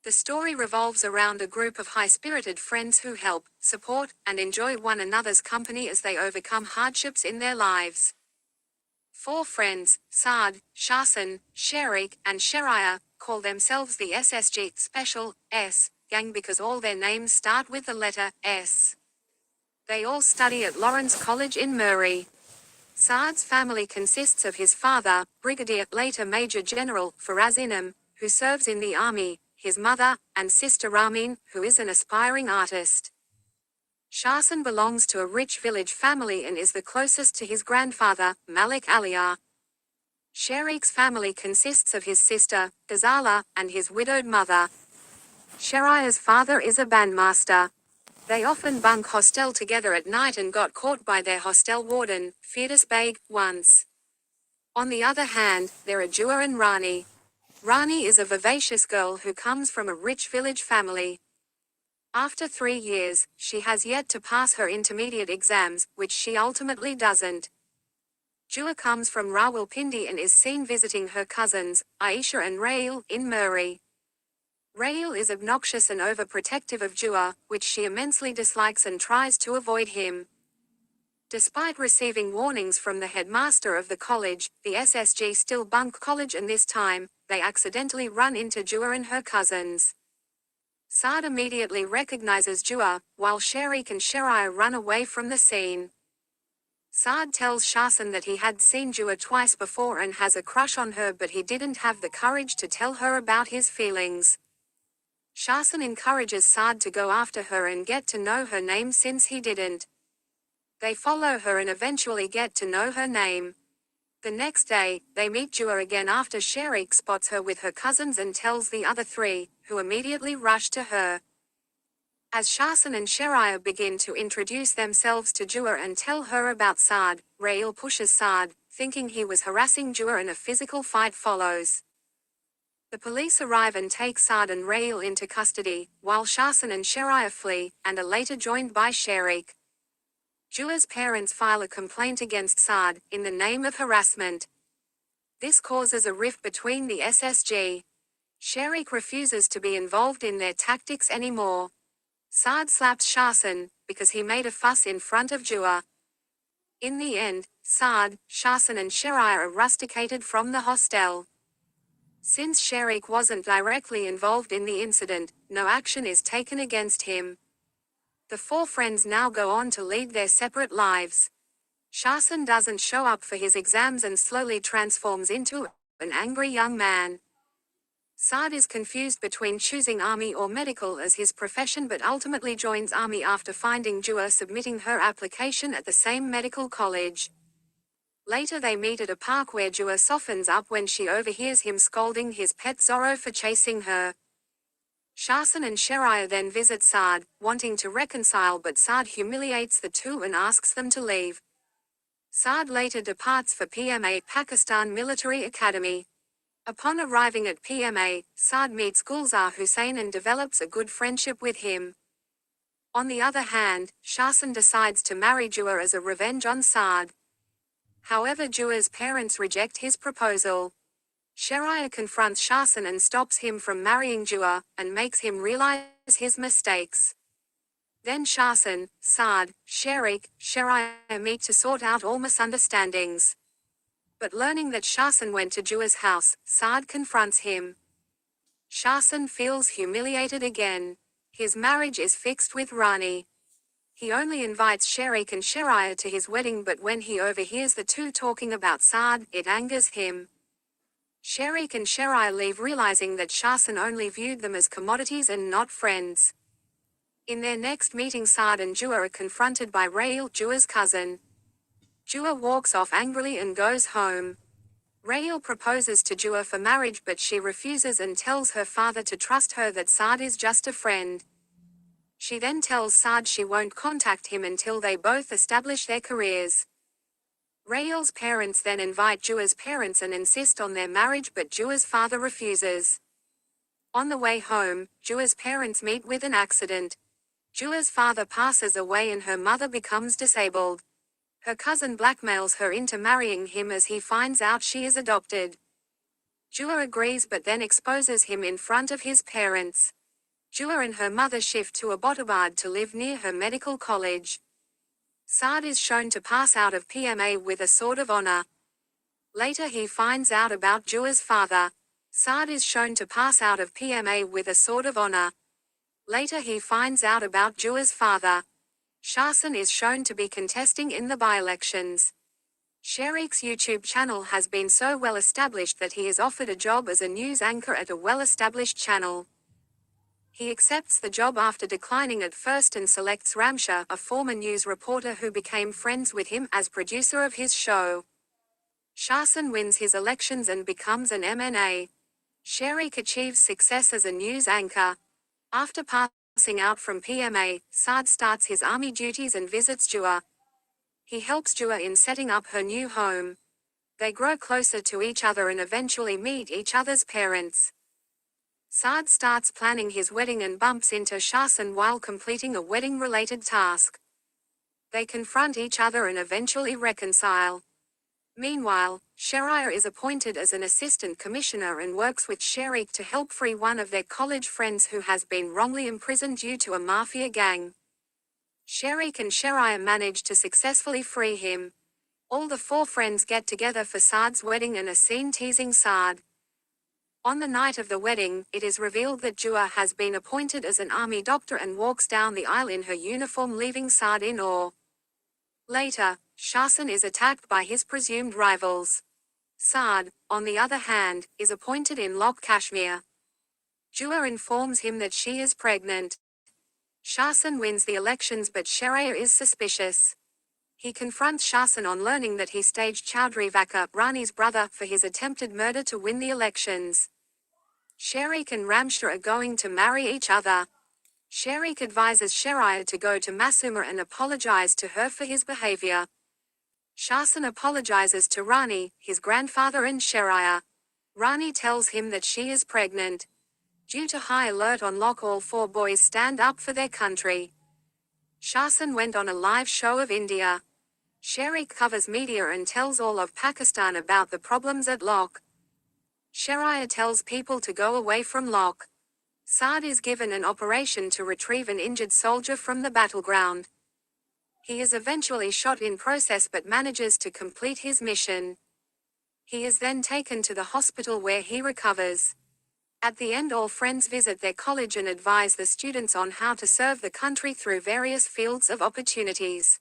The story revolves around a group of high-spirited friends who help, support, and enjoy one another's company as they overcome hardships in their lives. Four friends, Saad, Shahsan, Sharik, and Shariah, call themselves the SSG Special S Gang because all their names start with the letter S. They all study at Lawrence College in Murray. Saad's family consists of his father, Brigadier, later Major General, Faraz Inam, who serves in the army, his mother, and sister Ramin, who is an aspiring artist. Shahsan belongs to a rich village family and is the closest to his grandfather, Malik Aliyah. Sharik's family consists of his sister, Zara, and his widowed mother. Shariah's father is a bandmaster. They often bunk hostel together at night and got caught by their hostel warden, Firdous Beg, once. On the other hand, there are Jua and Rani. Rani is a vivacious girl who comes from a rich village family. After 3 years, she has yet to pass her intermediate exams, which she ultimately doesn't. Jua comes from Rawalpindi and is seen visiting her cousins, Aisha and Rail, in Murray. Rail is obnoxious and overprotective of Jua, which she immensely dislikes and tries to avoid him. Despite receiving warnings from the headmaster of the college, the SSG still bunk college, and this time, they accidentally run into Jua and her cousins. Saad immediately recognizes Jua, while Sharik and Shariah run away from the scene. Saad tells Shahsan that he had seen Jua twice before and has a crush on her, but he didn't have the courage to tell her about his feelings. Shahsan encourages Saad to go after her and get to know her name since he didn't. They follow her and eventually get to know her name. The next day, they meet Jua again after Sharik spots her with her cousins and tells the other three, who immediately rush to her. As Shahsan and Shariah begin to introduce themselves to Jua and tell her about Saad, Rail pushes Saad, thinking he was harassing Jua, and a physical fight follows. The police arrive and take Saad and Rail into custody, while Shahsan and Shariah flee, and are later joined by Sharik. Jua's parents file a complaint against Saad, in the name of harassment. This causes a rift between the SSG. Sharik refuses to be involved in their tactics anymore. Saad slaps Shahsan, because he made a fuss in front of Jua. In the end, Saad, Shahsan and Shariah are rusticated from the hostel. Since Sharik wasn't directly involved in the incident, no action is taken against him. The four friends now go on to lead their separate lives. Shahsan doesn't show up for his exams and slowly transforms into an angry young man. Saad is confused between choosing army or medical as his profession, but ultimately joins army after finding Jua submitting her application at the same medical college. Later they meet at a park where Jua softens up when she overhears him scolding his pet Zorro for chasing her. Shahsan and Shariah then visit Saad, wanting to reconcile, but Saad humiliates the two and asks them to leave. Saad later departs for PMA, Pakistan Military Academy. Upon arriving at PMA, Saad meets Gulzar Hussain and develops a good friendship with him. On the other hand, Shahsan decides to marry Jua as a revenge on Saad. However, Jua's parents reject his proposal. Shariah confronts Shahsan and stops him from marrying Jua, and makes him realize his mistakes. Then Shahsan, Saad, Sharik, Shariah meet to sort out all misunderstandings. But learning that Shahsan went to Jua's house, Saad confronts him. Shahsan feels humiliated again. His marriage is fixed with Rani. He only invites Sharik and Shariah to his wedding, but when he overhears the two talking about Saad, it angers him. Sharik and Shariah leave, realizing that Shahsan only viewed them as commodities and not friends. In their next meeting, Saad and Jua are confronted by Rail, Jua's cousin. Jua walks off angrily and goes home. Rail proposes to Jua for marriage, but she refuses and tells her father to trust her, that Saad is just a friend. She then tells Saad she won't contact him until they both establish their careers. Rail's parents then invite Jua's parents and insist on their marriage, but Jua's father refuses. On the way home, Jua's parents meet with an accident. Jua's father passes away and her mother becomes disabled. Her cousin blackmails her into marrying him as he finds out she is adopted. Jua agrees but then exposes him in front of his parents. Jua and her mother shift to Abbottabad to live near her medical college. Saad is shown to pass out of PMA with a sword of honor. Later he finds out about Jua's father. Saad is shown to pass out of PMA with a sword of honor. Later he finds out about Jua's father. Shahsan is shown to be contesting in the by-elections. Shariq's YouTube channel has been so well established that he is offered a job as a news anchor at a well-established channel. He accepts the job after declining at first and selects Ramsha, a former news reporter who became friends with him, as producer of his show. Shahsan wins his elections and becomes an MNA. Shariq achieves success as a news anchor. After passing out from PMA, Saad starts his army duties and visits Jua. He helps Jua in setting up her new home. They grow closer to each other and eventually meet each other's parents. Saad starts planning his wedding and bumps into Shahsan while completing a wedding-related task. They confront each other and eventually reconcile. Meanwhile, Sharia is appointed as an assistant commissioner and works with Shariq to help free one of their college friends who has been wrongly imprisoned due to a mafia gang. Shariq and Sharia manage to successfully free him. All the four friends get together for Saad's wedding and are seen teasing Saad. On the night of the wedding, it is revealed that Jua has been appointed as an army doctor and walks down the aisle in her uniform, leaving Saad in awe. Later, Shahsan is attacked by his presumed rivals. Saad, on the other hand, is appointed in Lok Kashmir. Jua informs him that she is pregnant. Shahsan wins the elections but Sharia is suspicious. He confronts Shahsan on learning that he staged Chaudhry Vakar, Rani's brother, for his attempted murder to win the elections. Shariq and Ramsha are going to marry each other. Shariq advises Sharia to go to Masuma and apologize to her for his behavior. Shahsan apologizes to Rani, his grandfather, and Sharia. Rani tells him that she is pregnant. Due to high alert on Lok, all four boys stand up for their country. Shahsan went on a live show of India. Shariq covers media and tells all of Pakistan about the problems at Lok. Sharia tells people to go away from Lok. Saad is given an operation to retrieve an injured soldier from the battleground. He is eventually shot in process but manages to complete his mission. He is then taken to the hospital where he recovers. At the end, all friends visit their college and advise the students on how to serve the country through various fields of opportunities.